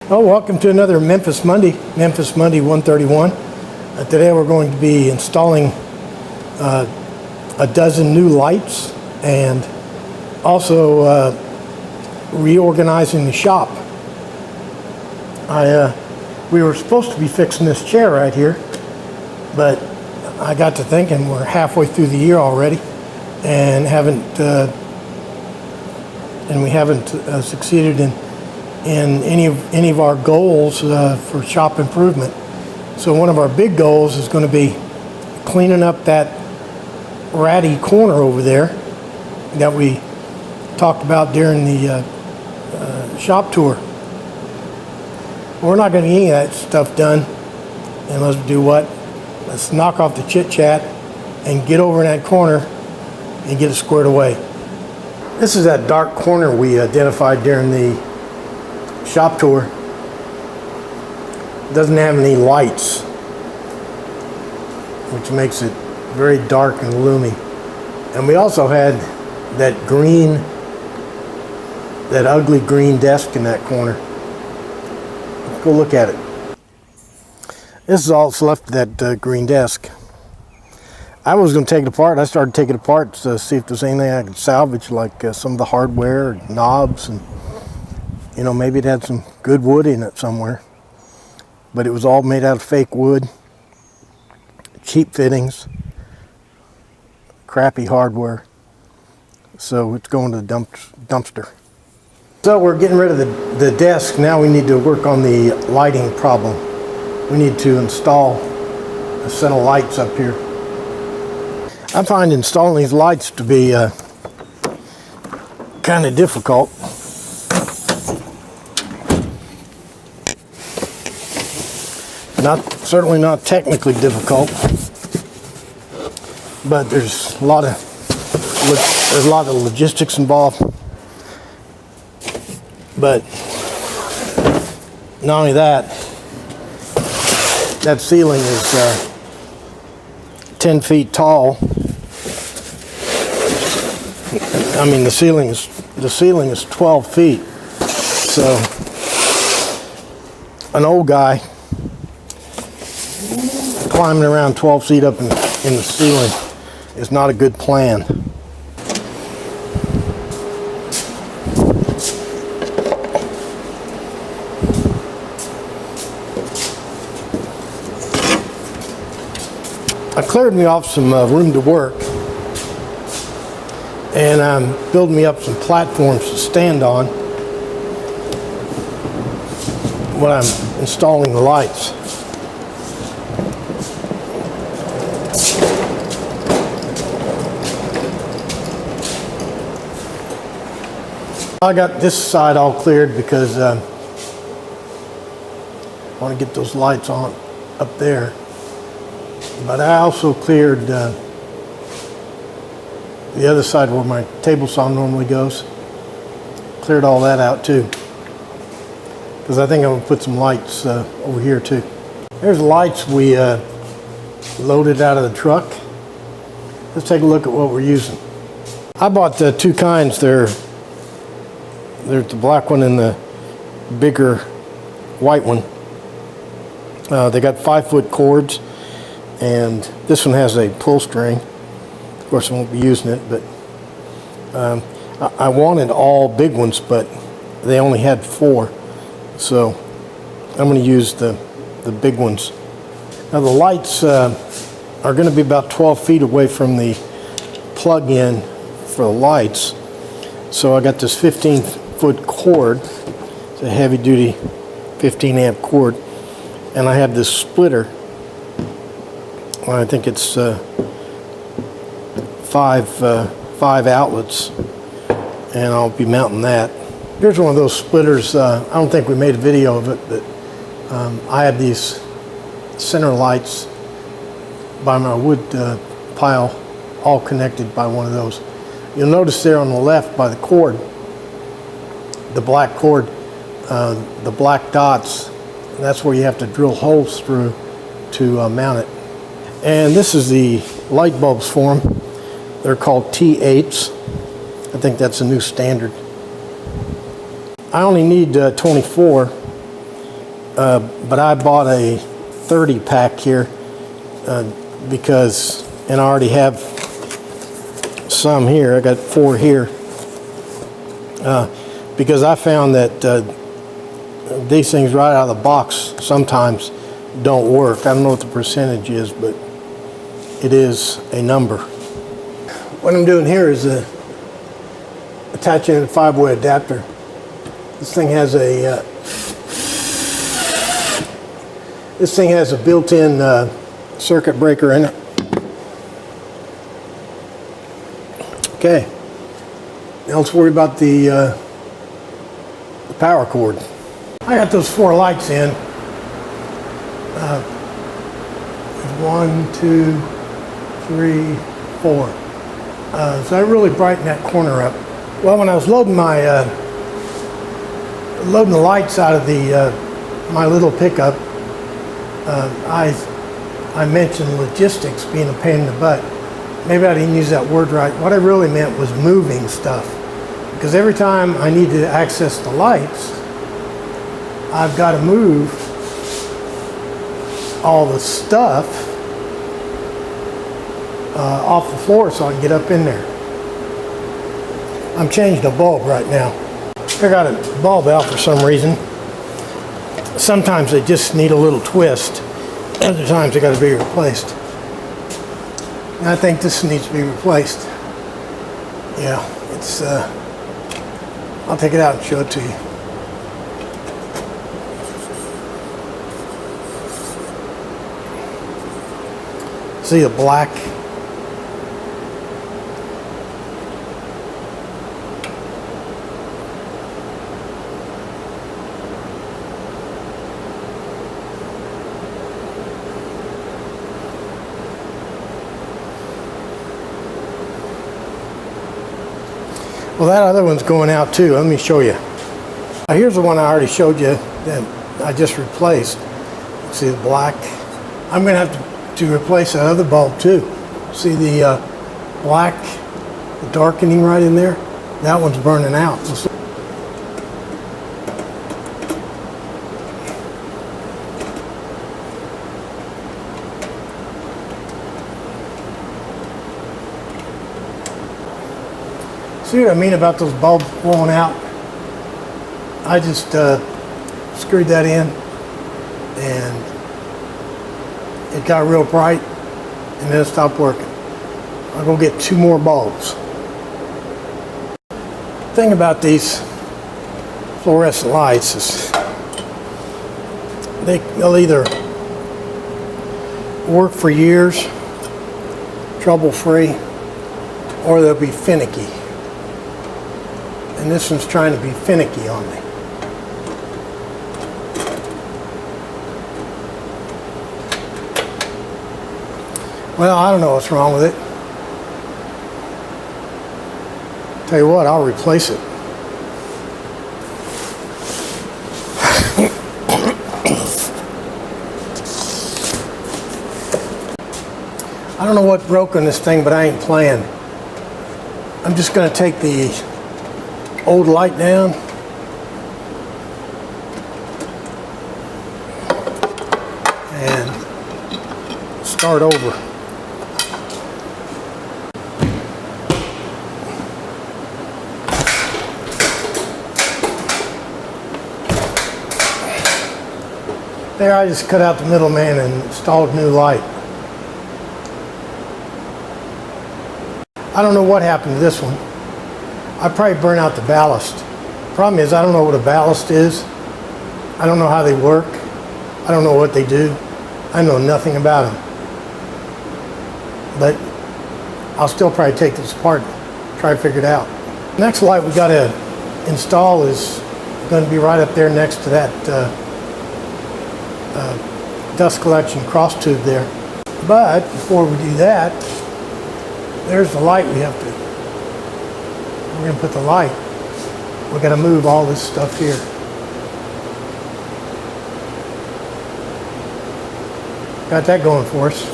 Oh, welcome to another Memphis Monday 131. Today we're going to be installing a dozen new lights and also reorganizing the shop. We were supposed to be fixing this chair right here, but I got to thinking we're halfway through the year already and we haven't succeeded in any of our goals for shop improvement. So one of our big goals is going to be cleaning up that ratty corner over there that we talked about during the shop tour. We're not going to get any of that stuff done unless we do what? Let's knock off the chit chat and get over in that corner and get it squared away. This is that dark corner we identified during the shop tour. It doesn't have any lights, which makes it very dark and gloomy. And we also had that ugly green desk in that corner. Let's go look at it. This is all that's left of that green desk. I was going to take it apart. I started taking it apart to see if there's anything I could salvage, like some of the hardware, knobs, and maybe it had some good wood in it somewhere. But it was all made out of fake wood, cheap fittings, crappy hardware. So it's going to the dumpster. So we're getting rid of the desk. Now we need to work on the lighting problem. We need to install a set of lights up here. I find installing these lights to be kind of difficult. Certainly not technically difficult, but there's a lot of logistics involved. But not only that, that ceiling is 10 feet tall. I mean, the ceiling is 12 feet. So an old guy climbing around 12 feet up in the ceiling is not a good plan. I cleared me off some room to work, and I'm building me up some platforms to stand on when I'm installing the lights. I got this side all cleared because I want to get those lights on up there. But I also cleared the other side where my table saw normally goes. Cleared all that out too, because I think I'm going to put some lights over here too. There's lights we loaded out of the truck. Let's take a look at what we're using. I bought two kinds. There's the black one and the bigger white one. They got 5-foot cords, and this one has a pull string. Of course I won't be using it, but I wanted all big ones, but they only had 4, so I'm going to use the big ones. Now the lights are going to be about 12 feet away from the plug-in for the lights, so I got this 15-foot cord. It's a heavy-duty 15-amp cord, and I have this splitter. I think it's 5 outlets, and I'll be mounting that. Here's one of those splitters. I don't think we made a video of it, but I have these center lights by my wood pile, all connected by one of those. You'll notice there on the left by the cord, the black cord, the black dots, that's where you have to drill holes through to mount it. And this is the light bulbs for them. They're called T8s. I think that's a new standard. I only need 24, but I bought a 30 pack here because, and I already have some here. I got 4 here because I found that these things right out of the box sometimes don't work. I don't know what the percentage is, but it is a number. What I'm doing here is attaching a 5-way adapter. This thing has a built-in circuit breaker in it. Okay, now let's worry about the power cord. I got those 4 lights in. 1, 2, 3, 4. So I really brightened that corner up. Well, when I was loading my loading the lights out of the my little pickup, I mentioned logistics being a pain in the butt. Maybe I didn't use that word right. What I really meant was moving stuff, because every time I need to access the lights, I've got to move all the stuff off the floor so I can get up in there. I'm changing a bulb right now. I got a bulb out for some reason. Sometimes they just need a little twist. Other times they got to be replaced. And I think this needs to be replaced. Yeah, it's. I'll take it out and show it to you. See the black? Well, that other one's going out too. Let me show you. Here's the one I already showed you that I just replaced. See the black? I'm going to have to replace that other bulb too. See the black, the darkening right in there? That one's burning out. See what I mean about those bulbs blowing out? I just screwed that in and it got real bright and then it stopped working. I'll go get 2 more bulbs. The thing about these fluorescent lights is they'll either work for years, trouble-free, or they'll be finicky. And this one's trying to be finicky on me. Well, I don't know what's wrong with it. Tell you what, I'll replace it. I don't know what broke on this thing, but I ain't playing. I'm just going to take the old light down and start over. There, I just cut out the middleman and installed a new light. I don't know what happened to this one. I probably burned out the ballast. Problem is, I don't know what a ballast is. I don't know how they work. I don't know what they do. I know nothing about them. But I'll still probably take this apart, try to figure it out. Next light we got to install is going to be right up there next to that dust collection cross tube there. But before we do that, there's the light we have to. We're going to put the light. We're going to move all this stuff here. Got that going for us.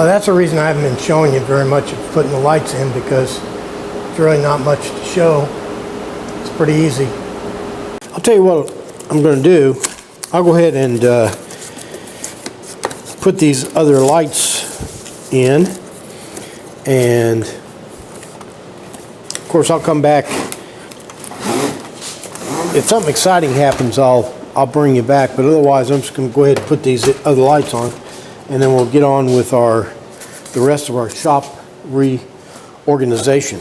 That's the reason I haven't been showing you very much of putting the lights in, because it's really not much to show. It's pretty easy. I'll tell you what I'm going to do. I'll go ahead and put these other lights in, and of course I'll come back. If something exciting happens, I'll bring you back, but otherwise I'm just going to go ahead and put these other lights on, and then we'll get on with the rest of our shop reorganization.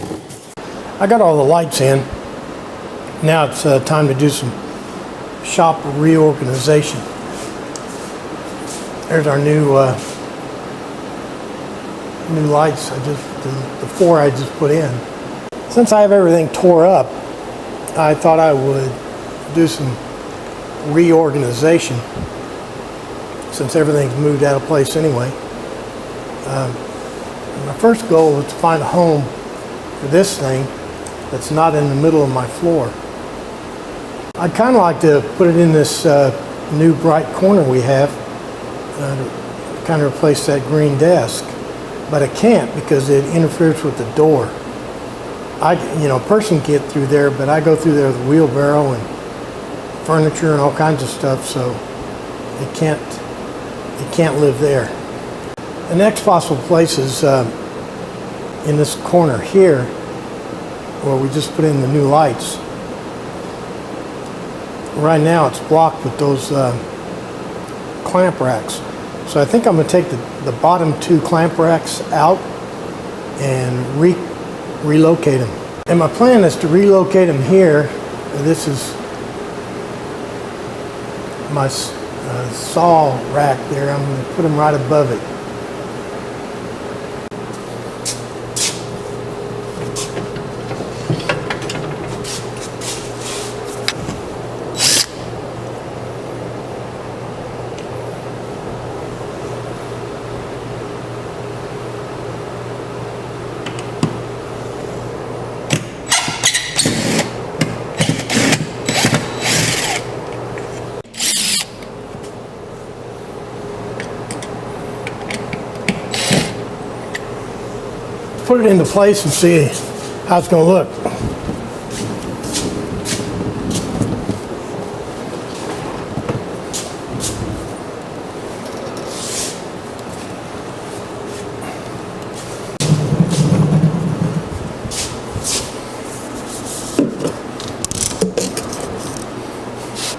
I got all the lights in. Now it's time to do some shop reorganization. There's our new lights. The 4 I just put in. Since I have everything tore up, I thought I would do some reorganization, since everything's moved out of place anyway. My first goal was to find a home for this thing that's not in the middle of my floor. I'd kind of like to put it in this new bright corner we have, to kind of replace that green desk, but I can't because it interferes with the door. A person can get through there, but I go through there with a wheelbarrow and furniture and all kinds of stuff, so it can't live there. The next possible place is in this corner here, where we just put in the new lights. Right now it's blocked with those clamp racks, so I think I'm going to take the bottom 2 clamp racks out and relocate them. And my plan is to relocate them here. This is my saw rack there. I'm going to put them right above it. Put it into place and see how it's going to look.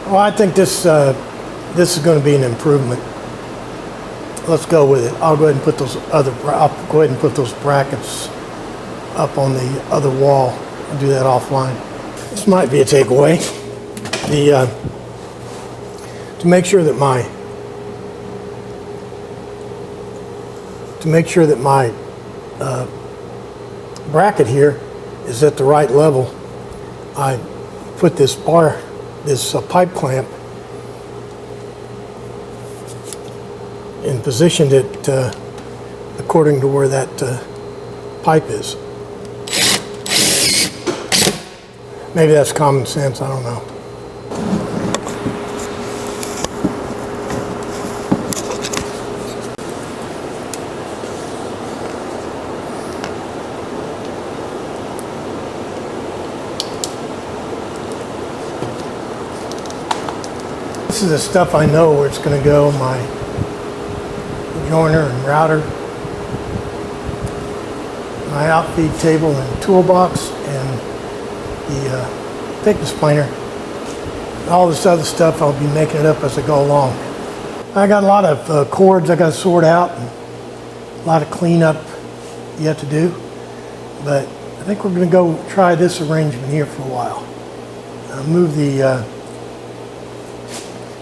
Well, I think this is going to be an improvement. Let's go with it. I'll go ahead and put those brackets up on the other wall. I'll do that offline. This might be a takeaway. To make sure that my bracket here is at the right level, I put this pipe clamp, and positioned it according to where that pipe is. Maybe that's common sense, I don't know. This is the stuff I know where it's going to go, my joiner and router, my outfeed table and toolbox, and the thickness planer. All this other stuff, I'll be making it up as I go along. I got a lot of cords I got to sort out, and a lot of cleanup yet to do, but I think we're going to go try this arrangement here for a while. Move the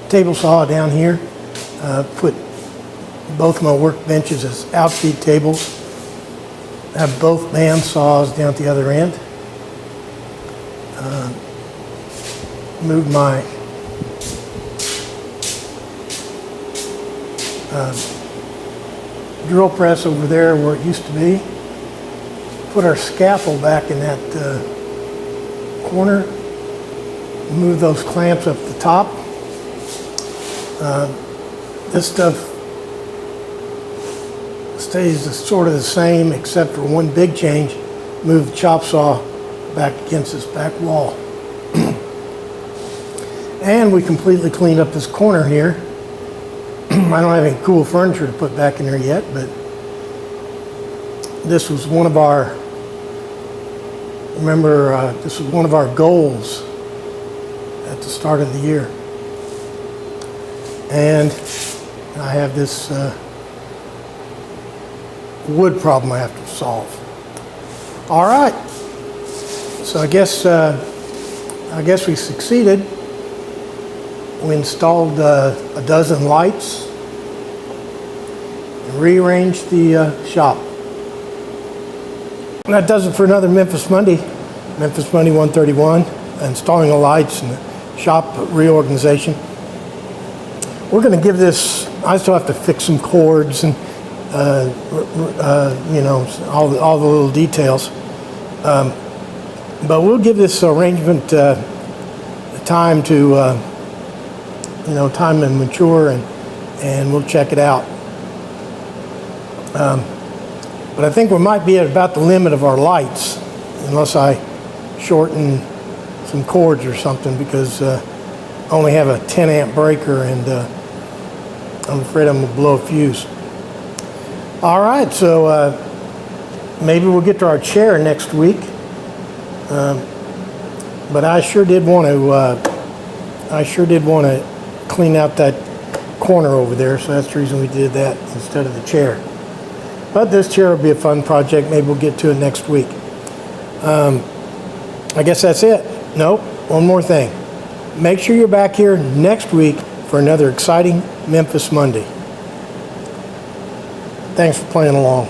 table saw down here, put both my workbenches as outfeed tables, have both band saws down at the other end. Move my drill press over there where it used to be. Put our scaffold back in that corner. Move those clamps up the top. This stuff stays sort of the same except for one big change. Move the chop saw back against this back wall. And we completely cleaned up this corner here. I don't have any cool furniture to put back in there yet, but this was one of our, this was one of our goals at the start of the year. And I have this wood problem I have to solve. All right, so I guess we succeeded. We installed a dozen lights and rearranged the shop. And that does it for another Memphis Monday 131, installing the lights and the shop reorganization. We're going to give this, I still have to fix some cords and you know, all the little details. But we'll give this arrangement time to you know, time to mature, and we'll check it out. But I think we might be at about the limit of our lights, unless I shorten some cords or something, because I only have a 10 amp breaker, and I'm afraid I'm gonna blow a fuse. All right, so maybe we'll get to our chair next week. But I sure did want to clean out that corner over there, so that's the reason we did that instead of the chair. But this chair will be a fun project. Maybe we'll get to it next week. I guess that's it. Nope, one more thing. Make sure you're back here next week for another exciting Memphis Monday. Thanks for playing along.